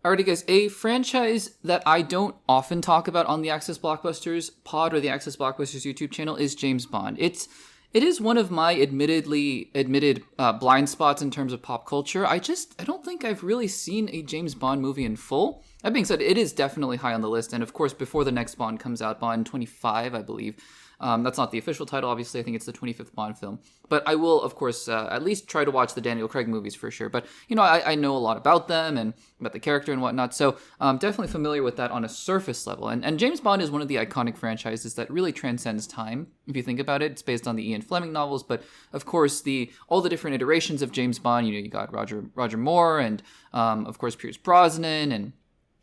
Alrighty, guys, a franchise that I don't often talk about on the Access Blockbusters pod or the Access Blockbusters YouTube channel is James Bond. It is one of my admitted blind spots in terms of pop culture. I don't think I've really seen a James Bond movie in full. That being said, it is definitely high on the list, and of course, before the next Bond comes out, Bond 25, I believe. That's not the official title, obviously. I think it's the 25th Bond film. But I will, of course, at least try to watch the Daniel Craig movies for sure. But, I know a lot about them and about the character and whatnot. So I'm definitely familiar with that on a surface level. And James Bond is one of the iconic franchises that really transcends time. If you think about it, it's based on the Ian Fleming novels. But, of course, all the different iterations of James Bond, you got Roger Moore and, of course, Pierce Brosnan and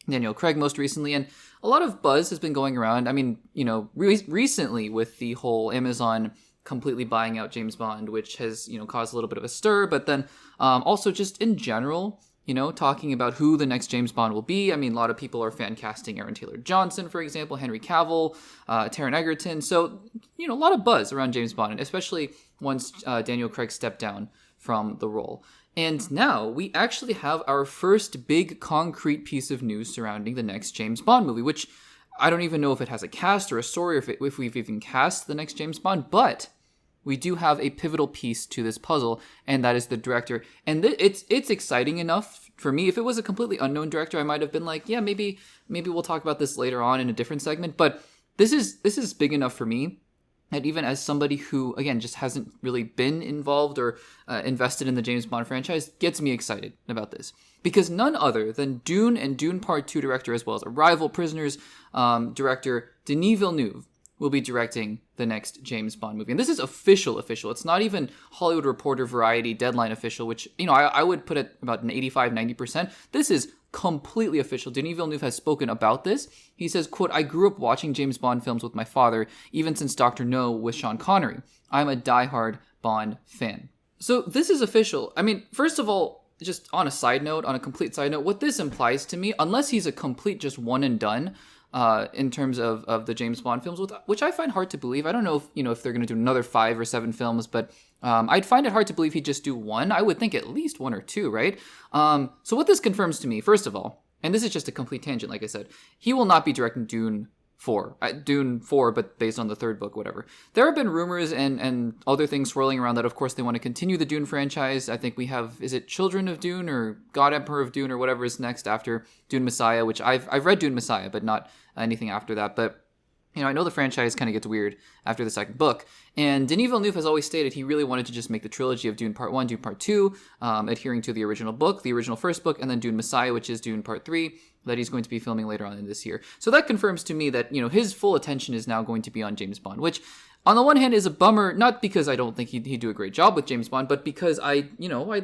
Daniel Craig most recently, and a lot of buzz has been going around. I mean, recently with the whole Amazon completely buying out James Bond, which has, caused a little bit of a stir, but then also just in general, talking about who the next James Bond will be. I mean, a lot of people are fan casting Aaron Taylor Johnson, for example, Henry Cavill, Taron Egerton. So, a lot of buzz around James Bond, and especially once Daniel Craig stepped down from the role. And now we actually have our first big concrete piece of news surrounding the next James Bond movie, which I don't even know if it has a cast or a story, or if we've even cast the next James Bond, but we do have a pivotal piece to this puzzle, and that is the director. And it's exciting enough for me. If it was a completely unknown director, I might have been like, yeah, maybe we'll talk about this later on in a different segment. But this is big enough for me. And even as somebody who, again, just hasn't really been involved or invested in the James Bond franchise, gets me excited about this. Because none other than Dune and Dune Part 2 director, as well as Arrival, Prisoners director Denis Villeneuve, will be directing the next James Bond movie. And this is official. It's not even Hollywood Reporter, Variety, Deadline official, which, I would put it about an 85, 90%. This is completely official. Denis Villeneuve has spoken about this. He says, quote, "I grew up watching James Bond films with my father, even since Dr. No with Sean Connery. I'm a diehard Bond fan." So this is official. I mean, first of all, just on a complete side note, what this implies to me, unless he's a complete just one and done, in terms of the James Bond films, which I find hard to believe. I don't know if they're going to do another 5 or 7 films, but I'd find it hard to believe he'd just do one. I would think at least 1 or 2, right? So what this confirms to me, first of all, and this is just a complete tangent, like I said, he will not be directing Dune 4, but based on the 3rd book, whatever. There have been rumors and other things swirling around that, of course, they want to continue the Dune franchise. I think we have, is it Children of Dune or God Emperor of Dune or whatever is next after Dune Messiah, which I've read Dune Messiah, but not anything after that. But I know the franchise kind of gets weird after the 2nd book. And Denis Villeneuve has always stated he really wanted to just make the trilogy of Dune Part 1, Dune Part 2, adhering to the original book, the original 1st book, and then Dune Messiah, which is Dune Part 3, that he's going to be filming later on in this year. So that confirms to me that, his full attention is now going to be on James Bond, which on the one hand is a bummer, not because I don't think he'd do a great job with James Bond, but because I'd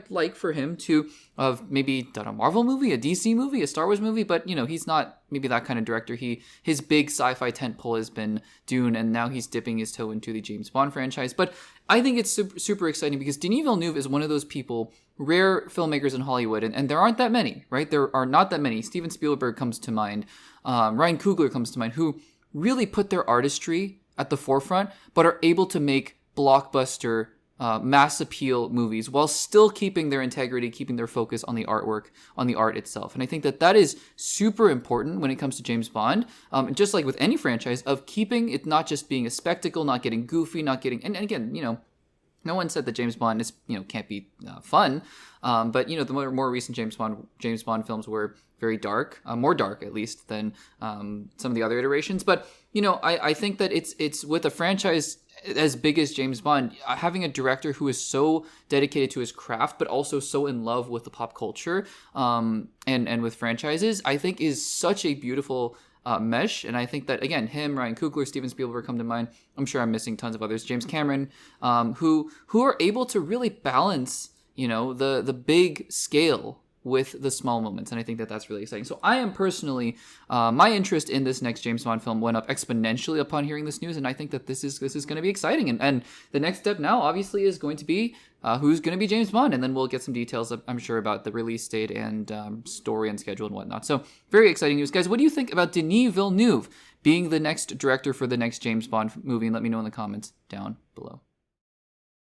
like for him to have maybe done a Marvel movie, a DC movie, a Star Wars movie, but, he's not maybe that kind of director. His big sci-fi tentpole has been Dune, and now he's dipping his toe into the James Bond franchise. But I think it's super, super exciting because Denis Villeneuve is one of those people, rare filmmakers in Hollywood, and there aren't that many, right? There are not that many. Steven Spielberg comes to mind. Ryan Coogler comes to mind, who really put their artistry at the forefront, but are able to make blockbuster, mass appeal movies while still keeping their integrity, keeping their focus on the artwork, on the art itself. And I think that is super important when it comes to James Bond, just like with any franchise, of keeping it not just being a spectacle, not getting goofy, not getting, and again, no one said that James Bond is, can't be fun, but the more recent James Bond films were very dark, more dark at least than some of the other iterations. But I think that it's with a franchise as big as James Bond, having a director who is so dedicated to his craft, but also so in love with the pop culture and with franchises, I think is such a beautiful mesh. And I think that, again, him, Ryan Coogler, Steven Spielberg come to mind. I'm sure I'm missing tons of others. James Cameron, who are able to really balance, the big scale with the small moments. And I think that that's really exciting. So I am personally, my interest in this next James Bond film went up exponentially upon hearing this news. And I think that this is going to be exciting. And the next step now, obviously, is going to be who's going to be James Bond. And then we'll get some details, I'm sure, about the release date and story and schedule and whatnot. So very exciting news. Guys, what do you think about Denis Villeneuve being the next director for the next James Bond movie? And let me know in the comments down below.